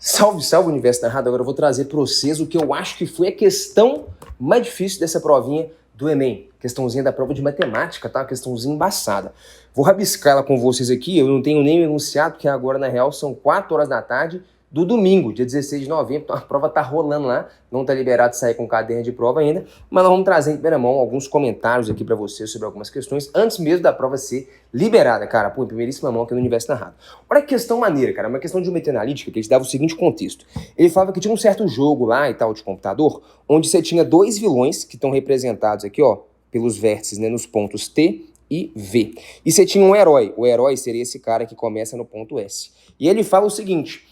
Salve, salve, Universo Narrado. Agora eu vou trazer para vocês o que eu acho que foi a questão mais difícil dessa provinha do Enem. Questãozinha da prova de matemática, tá? Questãozinha embaçada. Vou rabiscar ela com vocês aqui, eu não tenho nem enunciado, porque agora, na real, são 4 horas da tarde do domingo, dia 16 de novembro, então a prova tá rolando lá, não tá liberado sair com caderno de prova ainda, mas nós vamos trazer em primeira mão alguns comentários aqui para vocês sobre algumas questões, antes mesmo da prova ser liberada, cara, pô, em primeiríssima mão aqui no Universo Narrado. Olha que questão maneira, cara, uma questão de geometria analítica que ele dava o seguinte contexto. Ele falava que tinha um certo jogo lá e tal de computador, onde você tinha dois vilões que estão representados aqui, ó, pelos vértices, né, nos pontos T e V. E você tinha um herói, o herói seria esse cara que começa no ponto S. E ele fala o seguinte...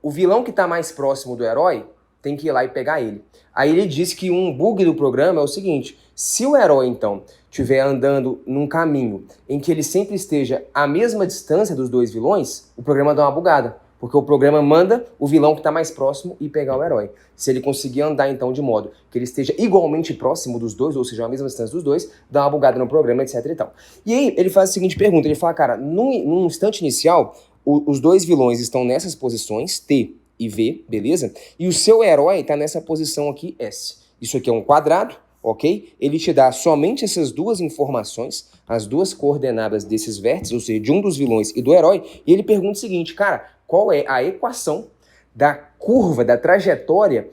o vilão que está mais próximo do herói tem que ir lá e pegar ele. Aí ele diz que um bug do programa é o seguinte: se o herói, então, estiver andando num caminho em que ele sempre esteja à mesma distância dos dois vilões, o programa dá uma bugada. Porque o programa manda o vilão que está mais próximo ir pegar o herói. Se ele conseguir andar, então, de modo que ele esteja igualmente próximo dos dois, ou seja, à mesma distância dos dois, dá uma bugada no programa, etc e tal. E aí ele faz a seguinte pergunta, ele fala, cara, num instante inicial, os dois vilões estão nessas posições, T e V, beleza? E o seu herói está nessa posição aqui, S. Isso aqui é um quadrado, ok? Ele te dá somente essas duas informações, as duas coordenadas desses vértices, ou seja, de um dos vilões e do herói, e ele pergunta o seguinte, cara, qual é a equação da curva, da trajetória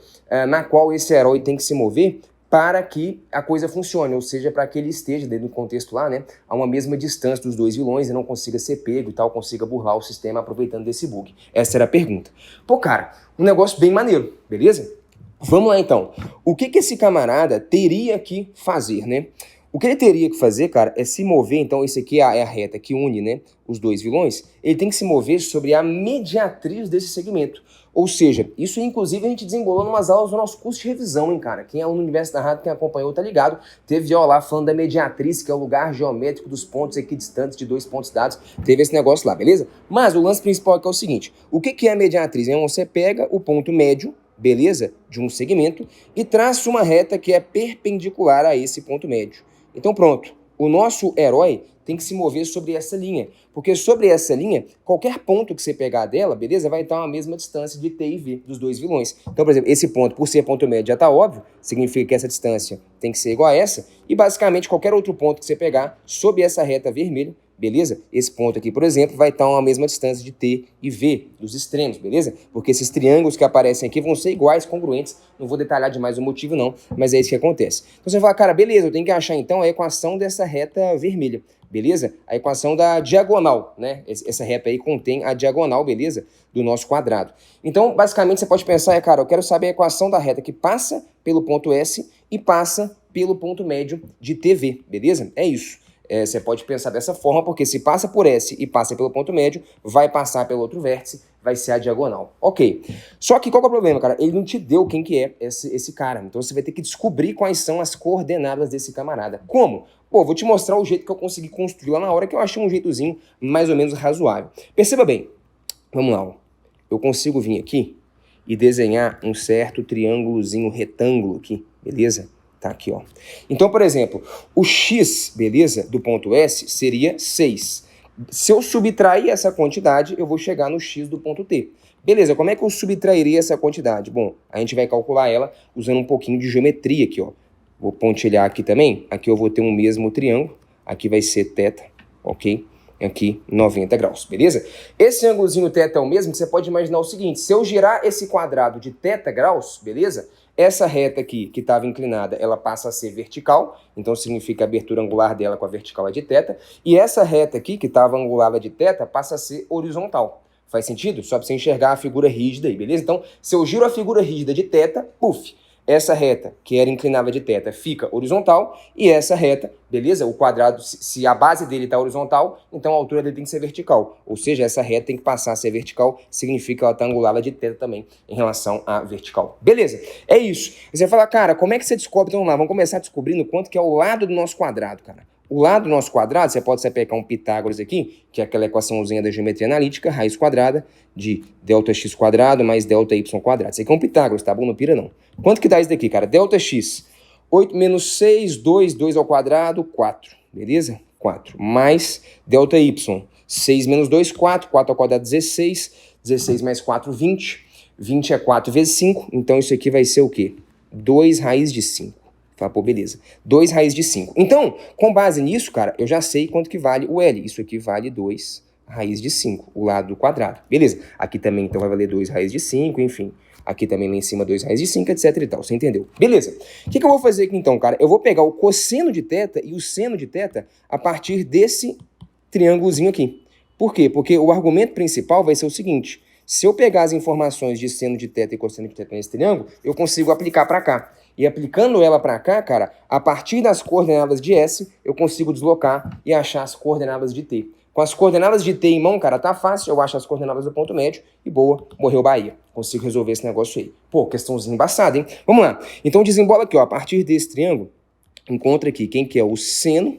na qual esse herói tem que se mover para que a coisa funcione, ou seja, para que ele esteja, dentro do contexto lá, né, a uma mesma distância dos dois vilões e não consiga ser pego e tal, consiga burlar o sistema aproveitando desse bug. Essa era a pergunta. Pô, cara, um negócio bem maneiro, beleza? Vamos lá, então. O que esse camarada teria que fazer, né? O que ele teria que fazer, cara, é se mover, então esse aqui é a reta que une, né, os dois vilões, ele tem que se mover sobre a mediatriz desse segmento. Ou seja, isso inclusive a gente desembolou em umas aulas do nosso curso de revisão, hein, cara? Quem é aluno do Universo Narrado, quem acompanhou, tá ligado. Teve aula lá falando da mediatriz, que é o lugar geométrico dos pontos equidistantes de dois pontos dados. Teve esse negócio lá, beleza? Mas o lance principal aqui é o seguinte, o que é a mediatriz? Você pega o ponto médio, beleza, de um segmento e traça uma reta que é perpendicular a esse ponto médio. Então pronto, o nosso herói tem que se mover sobre essa linha, porque sobre essa linha, qualquer ponto que você pegar dela, beleza, vai estar a mesma distância de T e V dos dois vilões. Então, por exemplo, esse ponto, por ser ponto médio, já está óbvio, significa que essa distância tem que ser igual a essa, e basicamente qualquer outro ponto que você pegar sob essa reta vermelha, beleza? Esse ponto aqui, por exemplo, vai estar a mesma distância de T e V, dos extremos, beleza? Porque esses triângulos que aparecem aqui vão ser iguais, congruentes, não vou detalhar demais o motivo não, mas é isso que acontece. Então você vai falar, cara, beleza, eu tenho que achar então a equação dessa reta vermelha, beleza? A equação da diagonal, né? Essa reta aí contém a diagonal, beleza? Do nosso quadrado. Então, basicamente, você pode pensar, cara, eu quero saber a equação da reta que passa pelo ponto S e passa pelo ponto médio de TV, beleza? É isso. Você pode pensar dessa forma, porque se passa por S e passa pelo ponto médio, vai passar pelo outro vértice, vai ser a diagonal. Ok. Só que qual que é o problema, cara? Ele não te deu quem que é esse cara. Então você vai ter que descobrir quais são as coordenadas desse camarada. Como? Pô, vou te mostrar o jeito que eu consegui construir lá na hora, que eu achei um jeitozinho mais ou menos razoável. Perceba bem. Vamos lá, ó. Eu consigo vir aqui e desenhar um certo triângulozinho retângulo aqui, beleza? Tá aqui, ó. Então, por exemplo, o x, beleza, do ponto S seria 6. Se eu subtrair essa quantidade, eu vou chegar no x do ponto T. Beleza, como é que eu subtrairia essa quantidade? Bom, a gente vai calcular ela usando um pouquinho de geometria aqui, ó. Vou pontilhar aqui também. Aqui eu vou ter um mesmo triângulo. Aqui vai ser θ, ok? Aqui 90 graus, beleza? Esse ângulozinho θ é o mesmo que você pode imaginar o seguinte. Se eu girar esse quadrado de θ graus, beleza? Essa reta aqui, que estava inclinada, ela passa a ser vertical, então significa a abertura angular dela com a vertical é de θ, e essa reta aqui, que estava angulada de θ, passa a ser horizontal. Faz sentido? Só para você enxergar a figura rígida aí, beleza? Então, se eu giro a figura rígida de θ, puf, essa reta, que era inclinada de θ, fica horizontal, e essa reta, beleza? O quadrado, se a base dele está horizontal, então a altura dele tem que ser vertical. Ou seja, essa reta tem que passar a ser vertical, significa que ela está angulada de θ também, em relação à vertical. Beleza? É isso. E você vai falar, cara, como é que você descobre? Então vamos lá, vamos começar descobrindo quanto que é o lado do nosso quadrado, cara. O lado do nosso quadrado, você pode pegar um Pitágoras aqui, que é aquela equaçãozinha da geometria analítica, raiz quadrada de ΔX quadrado mais ΔY quadrado. Isso aqui é um Pitágoras, tá bom? Não pira não. Quanto que dá isso daqui, cara? ΔX, 8 menos 6, 2, 2 ao quadrado, 4. Beleza? 4. Mais ΔY, 6 menos 2, 4. 4 ao quadrado, 16. 16 mais 4, 20. 20 é 4 vezes 5, então isso aqui vai ser o quê? 2 raiz de 5. Tá, pô, beleza. 2 raiz de 5. Então, com base nisso, cara, eu já sei quanto que vale o L. Isso aqui vale 2 raiz de 5, o lado do quadrado. Beleza. Aqui também, então, vai valer 2 raiz de 5, enfim. Aqui também lá em cima 2 raiz de 5, etc e tal. Você entendeu? Beleza. O que eu vou fazer aqui, então, cara? Eu vou pegar o cosseno de θ e o seno de θ a partir desse triângulozinho aqui. Por quê? Porque o argumento principal vai ser o seguinte: se eu pegar as informações de seno de θ e cosseno de θ nesse triângulo, eu consigo aplicar para cá. E aplicando ela para cá, cara, a partir das coordenadas de S, eu consigo deslocar e achar as coordenadas de T. Com as coordenadas de T em mão, cara, tá fácil. Eu acho as coordenadas do ponto médio e boa, morreu Bahia. Consigo resolver esse negócio aí. Pô, questãozinha embaçada, hein? Vamos lá. Então desembola aqui, ó. A partir desse triângulo, encontra aqui quem que é o seno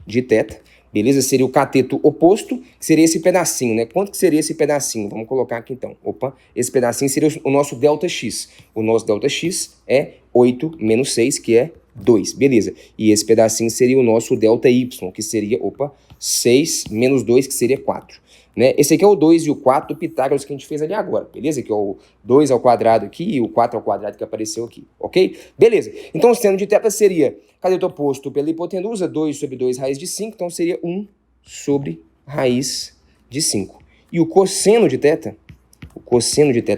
de θ. Beleza? Seria o cateto oposto, que seria esse pedacinho, né? Quanto que seria esse pedacinho? Vamos colocar aqui então. Opa, esse pedacinho seria o nosso ΔX. O nosso ΔX é 8 menos 6, que é 2. Beleza. E esse pedacinho seria o nosso ΔY, que seria, 6 menos 2, que seria 4. Né? Esse aqui é o 2 e o 4 do Pitágoras que a gente fez ali agora, beleza? Que é o 2 ao quadrado aqui e o 4 ao quadrado que apareceu aqui, ok? Beleza. Então o seno de θ seria cateto oposto pela hipotenusa, 2 sobre 2 raiz de 5, então seria 1 sobre raiz de 5. E o cosseno de θ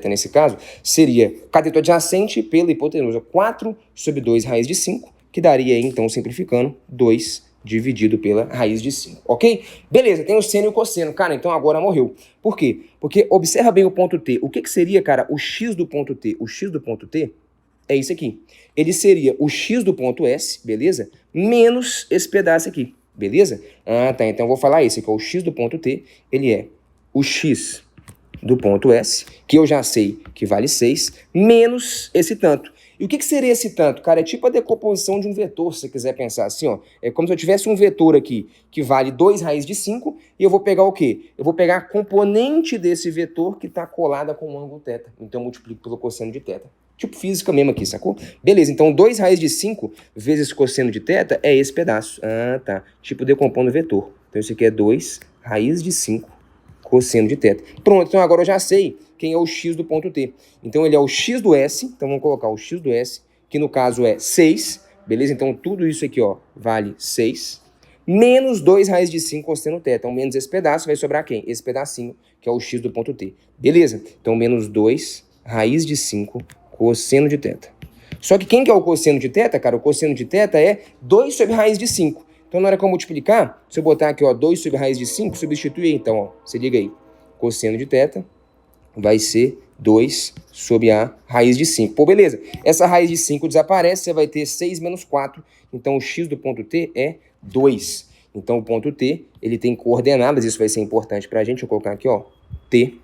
nesse caso, seria cateto adjacente pela hipotenusa, 4 sobre 2 raiz de 5, que daria, então, simplificando, 2 dividido pela raiz de 5, ok? Beleza, tem o seno e o cosseno. Cara, então agora morreu. Por quê? Porque observa bem o ponto T. O que seria, cara, o x do ponto T? O x do ponto T é isso aqui. Ele seria o x do ponto S, beleza? Menos esse pedaço aqui, beleza? Ah, tá. Então eu vou falar isso, que é o x do ponto T, ele é o x do ponto S, que eu já sei que vale 6, menos esse tanto. E o que seria esse tanto? Cara, é tipo a decomposição de um vetor, se você quiser pensar assim, ó. É como se eu tivesse um vetor aqui que vale 2 raiz de 5, e eu vou pegar o quê? Eu vou pegar a componente desse vetor que está colada com o ângulo θ. Então eu multiplico pelo cosseno de θ. Tipo física mesmo aqui, sacou? Beleza, então 2 raiz de 5 vezes cosseno de θ é esse pedaço. Ah, tá. Tipo decompondo vetor. Então isso aqui é 2 raiz de 5 cosseno de θ. Pronto, então agora eu já sei quem é o x do ponto T. Então ele é o x do S, então vamos colocar o x do S, que no caso é 6, beleza? Então tudo isso aqui, ó, vale 6, menos 2 raiz de 5 cosseno θ. Então menos esse pedaço, vai sobrar quem? Esse pedacinho, que é o x do ponto T. Beleza? Então menos 2 raiz de 5 cosseno de θ. Só que quem que é o cosseno de θ, cara? O cosseno de θ é 2 sobre raiz de 5. Então, na hora que eu multiplicar, se eu botar aqui, ó, 2 sobre raiz de 5, substitui aí, então, ó, se liga aí. Cosseno de θ vai ser 2 sobre a raiz de 5. Pô, beleza. Essa raiz de 5 desaparece, você vai ter 6 menos 4. Então, o x do ponto T é 2. Então, o ponto T, ele tem coordenadas, isso vai ser importante pra gente. Deixa eu colocar aqui, ó, T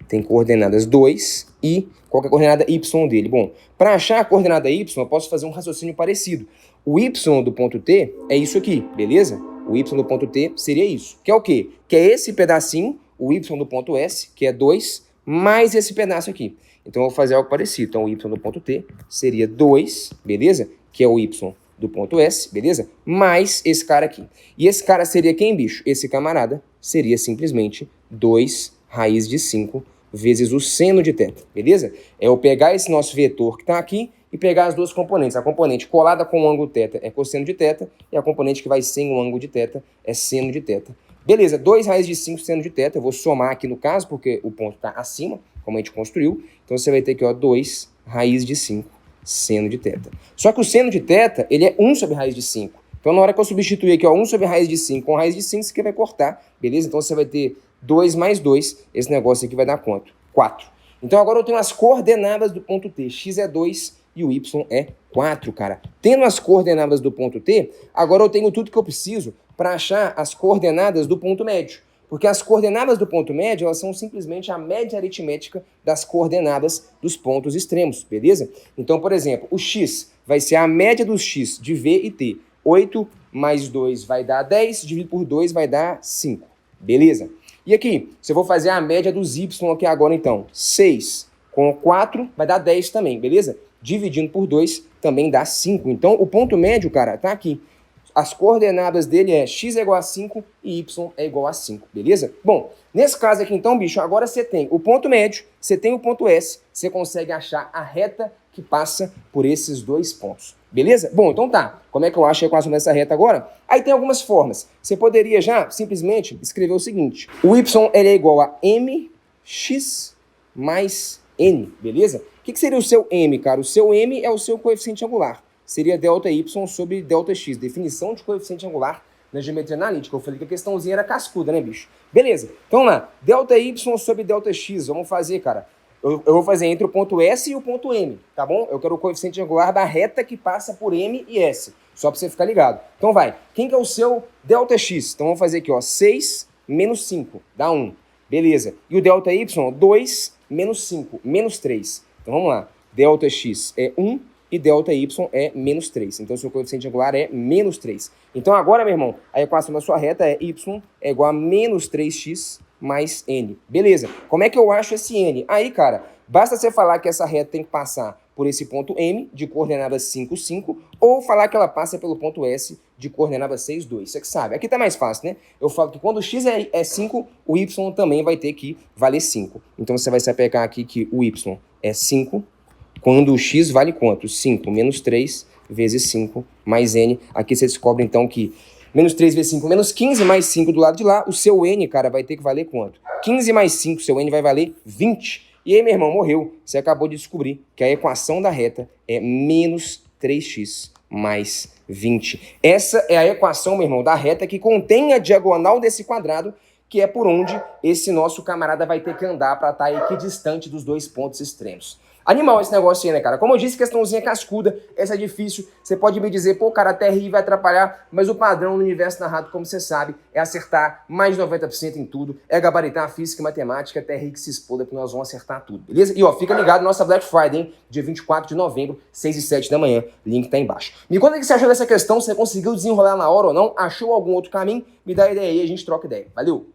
tem coordenadas 2 e qual que é a coordenada y dele? Bom, para achar a coordenada y, eu posso fazer um raciocínio parecido. O y do ponto T é isso aqui, beleza? O y do ponto T seria isso. Que é o quê? Que é esse pedacinho, o y do ponto S, que é 2, mais esse pedaço aqui. Então, eu vou fazer algo parecido. Então, o y do ponto T seria 2, beleza? Que é o y do ponto S, beleza? Mais esse cara aqui. E esse cara seria quem, bicho? Esse camarada seria simplesmente 2 raiz de 5 vezes o seno de θ, beleza? É eu pegar esse nosso vetor que está aqui e pegar as duas componentes. A componente colada com o ângulo θ é cosseno de θ e a componente que vai sem o ângulo de θ é seno de θ. Beleza, 2 raiz de 5 seno de θ, eu vou somar aqui no caso, porque o ponto está acima, como a gente construiu. Então você vai ter aqui, ó, 2 raiz de 5 seno de θ. Só que o seno de θ, ele é 1 sobre raiz de 5. Então na hora que eu substituir aqui, ó, 1 sobre raiz de 5 com raiz de 5, isso aqui vai cortar, beleza? Então você vai ter 2 mais 2, esse negócio aqui vai dar quanto? 4. Então agora eu tenho as coordenadas do ponto T. X é 2 e o Y é 4, cara. Tendo as coordenadas do ponto T, agora eu tenho tudo que eu preciso para achar as coordenadas do ponto médio. Porque as coordenadas do ponto médio, elas são simplesmente a média aritmética das coordenadas dos pontos extremos, beleza? Então, por exemplo, o X vai ser a média dos X de V e T. 8 mais 2 vai dar 10, dividido por 2 vai dar 5, beleza? E aqui, se eu vou fazer a média dos y aqui agora, então, 6 com 4 vai dar 10 também, beleza? Dividindo por 2 também dá 5. Então, o ponto médio, cara, tá aqui. As coordenadas dele é x é igual a 5 e y é igual a 5, beleza? Bom, Nesse caso aqui, então, bicho, agora você tem o ponto médio, você tem o ponto S, você consegue achar a reta que passa por esses dois pontos. Beleza? Bom, então tá. Como é que eu acho a equação dessa reta agora? Aí tem algumas formas. Você poderia já simplesmente escrever o seguinte. O y ele é igual a mx mais n, beleza? O que seria o seu m, cara? O seu m é o seu coeficiente angular. Seria delta y sobre delta x. Definição de coeficiente angular na geometria analítica. Eu falei que a questãozinha era cascuda, né, bicho? Beleza. Então lá, delta y sobre delta x. Vamos fazer, cara. Eu vou fazer entre o ponto S e o ponto M, tá bom? Eu quero o coeficiente angular da reta que passa por M e S. Só pra você ficar ligado. Então vai. Quem que é o seu delta x? Então vamos fazer aqui, ó. 6 menos 5 dá 1. Beleza. E o delta y? 2 menos 5, menos 3. Então vamos lá. Delta x é 1 e delta y é menos 3. Então o seu coeficiente angular é menos 3. Então agora, meu irmão, a equação da sua reta é y é igual a menos 3x mais n. Beleza. Como é que eu acho esse n? Aí, cara, basta você falar que essa reta tem que passar por esse ponto M, de coordenada 5, 5, ou falar que ela passa pelo ponto S, de coordenada 6, 2. Você que sabe. Aqui tá mais fácil, né? Eu falo que quando o x é 5, o y também vai ter que valer 5. Então você vai se apegar aqui que o y é 5, quando o x vale quanto? 5 menos 3 vezes 5 mais n. Aqui você descobre, então, que menos 3 vezes 5, menos 15 mais 5 do lado de lá, o seu n, cara, vai ter que valer quanto? 15 mais 5, seu n vai valer 20. E aí, meu irmão, morreu. Você acabou de descobrir que a equação da reta é menos 3x mais 20. Essa é a equação, meu irmão, da reta que contém a diagonal desse quadrado, que é por onde esse nosso camarada vai ter que andar para estar equidistante dos dois pontos extremos. Animal esse negócio aí, né, cara? Como eu disse, questãozinha cascuda, essa é difícil. Você pode me dizer, pô, cara, até rir vai atrapalhar, mas o padrão no universo narrado, como você sabe, é acertar mais de 90% em tudo, é gabaritar a física e matemática, até rir que se exploda, que nós vamos acertar tudo, beleza? E ó, fica ligado, nossa Black Friday, hein? Dia 24 de novembro, 6 e 7 da manhã, link tá embaixo. Me conta o que você achou dessa questão, você conseguiu desenrolar na hora ou não, achou algum outro caminho? Me dá ideia aí, a gente troca ideia. Valeu!